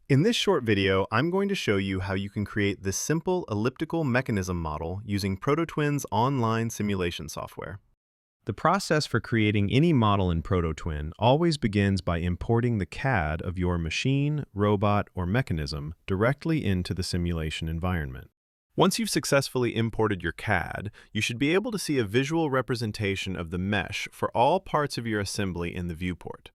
In this short video, I'm going to show you how you can create this simple elliptical mechanism model using ProtoTwin's online simulation software. The process for creating any model in ProtoTwin always begins by importing the CAD of your machine, robot, or mechanism directly into the simulation environment. Once you've successfully imported your CAD, you should be able to see a visual representation of the mesh for all parts of your assembly in the viewport.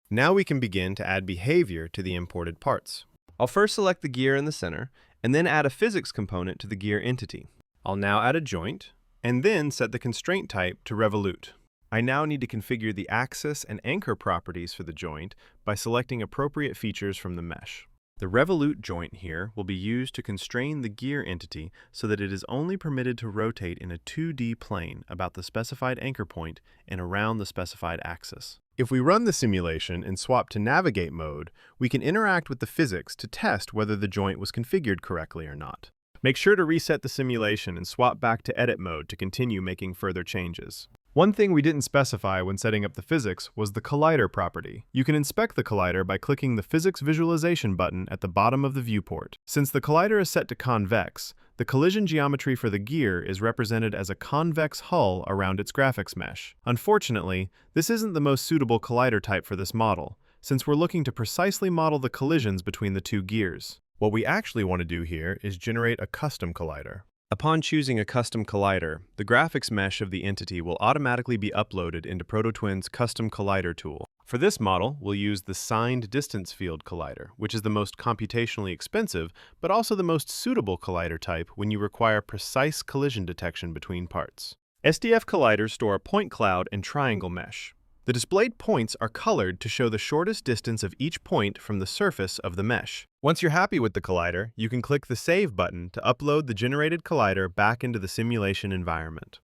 Now we can begin to add behavior to the imported parts. I'll first select the gear in the center, and then add a physics component to the gear entity. I'll now add a joint, and then set the constraint type to revolute. I now need to configure the axis and anchor properties for the joint by selecting appropriate features from the mesh. The revolute joint here will be used to constrain the gear entity so that it is only permitted to rotate in a 2D plane about the specified anchor point and around the specified axis. If we run the simulation and swap to navigate mode, we can interact with the physics to test whether the joint was configured correctly or not. Make sure to reset the simulation and swap back to edit mode to continue making further changes. One thing we didn't specify when setting up the physics was the collider property. You can inspect the collider by clicking the physics visualization button at the bottom of the viewport. Since the collider is set to convex, the collision geometry for the gear is represented as a convex hull around its graphics mesh. Unfortunately, this isn't the most suitable collider type for this model, since we're looking to precisely model the collisions between the two gears. What we actually want to do here is generate a custom collider. Upon choosing a custom collider, the graphics mesh of the entity will automatically be uploaded into ProtoTwin's custom collider tool. For this model, we'll use the signed distance field collider, which is the most computationally expensive, but also the most suitable collider type when you require precise collision detection between parts. SDF colliders store a point cloud and triangle mesh. The displayed points are colored to show the shortest distance of each point from the surface of the mesh. Once you're happy with the collider, you can click the Save button to upload the generated collider back into the simulation environment.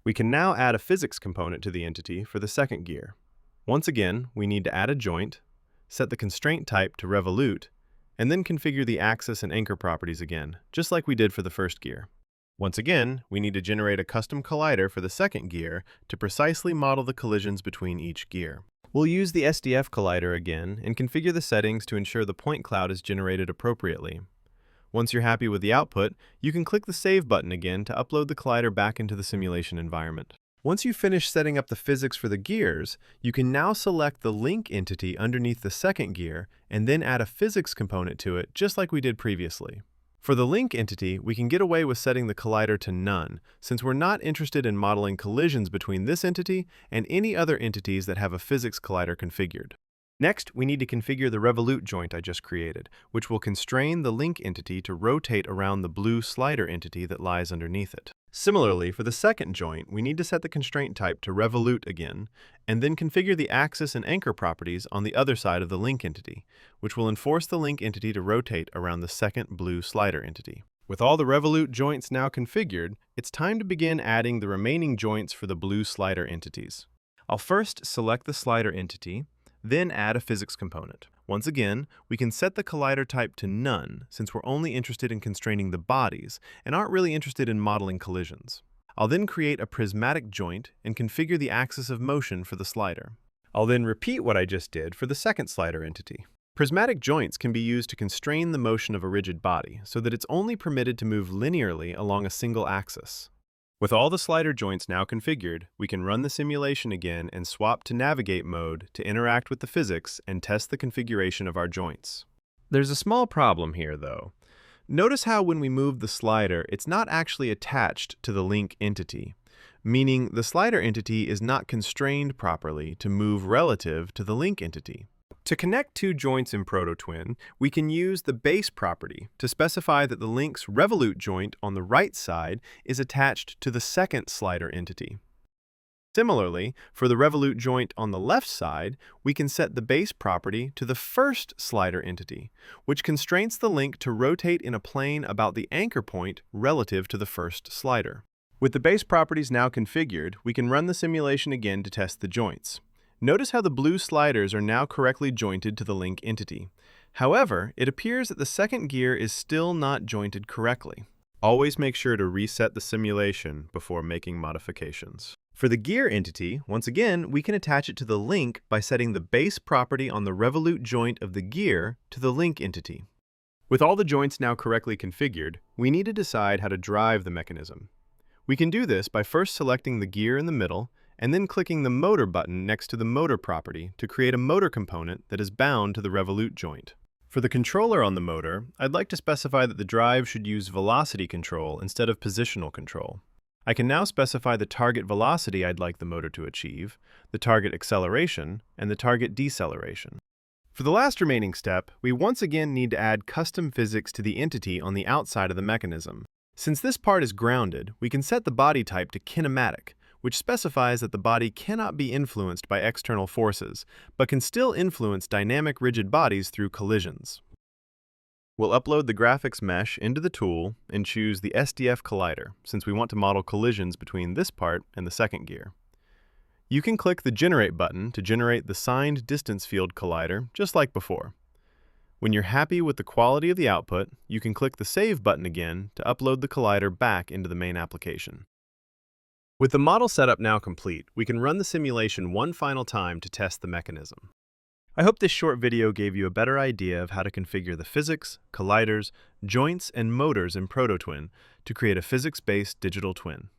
We can now add a physics component to the entity for the second gear. Once again, we need to add a joint, set the constraint type to revolute, and then configure the axis and anchor properties again, just like we did for the first gear. Once again, we need to generate a custom collider for the second gear to precisely model the collisions between each gear. We'll use the SDF collider again and configure the settings to ensure the point cloud is generated appropriately. Once you're happy with the output, you can click the Save button again to upload the collider back into the simulation environment. Once you've finished setting up the physics for the gears, you can now select the link entity underneath the second gear and then add a physics component to it, just like we did previously. For the link entity, we can get away with setting the collider to none, since we're not interested in modeling collisions between this entity and any other entities that have a physics collider configured. Next, we need to configure the revolute joint I just created, which will constrain the link entity to rotate around the blue slider entity that lies underneath it. Similarly, for the second joint, we need to set the constraint type to revolute again, and then configure the axis and anchor properties on the other side of the link entity, which will enforce the link entity to rotate around the second blue slider entity. With all the revolute joints now configured, it's time to begin adding the remaining joints for the blue slider entities. I'll first select the slider entity, then add a physics component. Once again, we can set the collider type to none, since we're only interested in constraining the bodies and aren't really interested in modeling collisions. I'll then create a prismatic joint and configure the axis of motion for the slider. I'll then repeat what I just did for the second slider entity. Prismatic joints can be used to constrain the motion of a rigid body so that it's only permitted to move linearly along a single axis. With all the slider joints now configured, we can run the simulation again and swap to navigate mode to interact with the physics and test the configuration of our joints. There's a small problem here, though. Notice how when we move the slider, it's not actually attached to the link entity, meaning the slider entity is not constrained properly to move relative to the link entity. To connect two joints in ProtoTwin, we can use the base property to specify that the link's revolute joint on the right side is attached to the second slider entity. Similarly, for the revolute joint on the left side, we can set the base property to the first slider entity, which constrains the link to rotate in a plane about the anchor point relative to the first slider. With the base properties now configured, we can run the simulation again to test the joints. Notice how the blue sliders are now correctly jointed to the link entity. However, it appears that the second gear is still not jointed correctly. Always make sure to reset the simulation before making modifications. For the gear entity, once again, we can attach it to the link by setting the base property on the revolute joint of the gear to the link entity. With all the joints now correctly configured, we need to decide how to drive the mechanism. We can do this by first selecting the gear in the middle and then clicking the motor button next to the motor property to create a motor component that is bound to the revolute joint. For the controller on the motor, I'd like to specify that the drive should use velocity control instead of positional control. I can now specify the target velocity I'd like the motor to achieve, the target acceleration, and the target deceleration. For the last remaining step, we once again need to add custom physics to the entity on the outside of the mechanism. Since this part is grounded, we can set the body type to kinematic, which specifies that the body cannot be influenced by external forces, but can still influence dynamic rigid bodies through collisions. We'll upload the graphics mesh into the tool and choose the SDF collider, since we want to model collisions between this part and the second gear. You can click the Generate button to generate the signed distance field collider, just like before. When you're happy with the quality of the output, you can click the Save button again to upload the collider back into the main application. With the model setup now complete, we can run the simulation one final time to test the mechanism. I hope this short video gave you a better idea of how to configure the physics, colliders, joints, and motors in ProtoTwin to create a physics-based digital twin.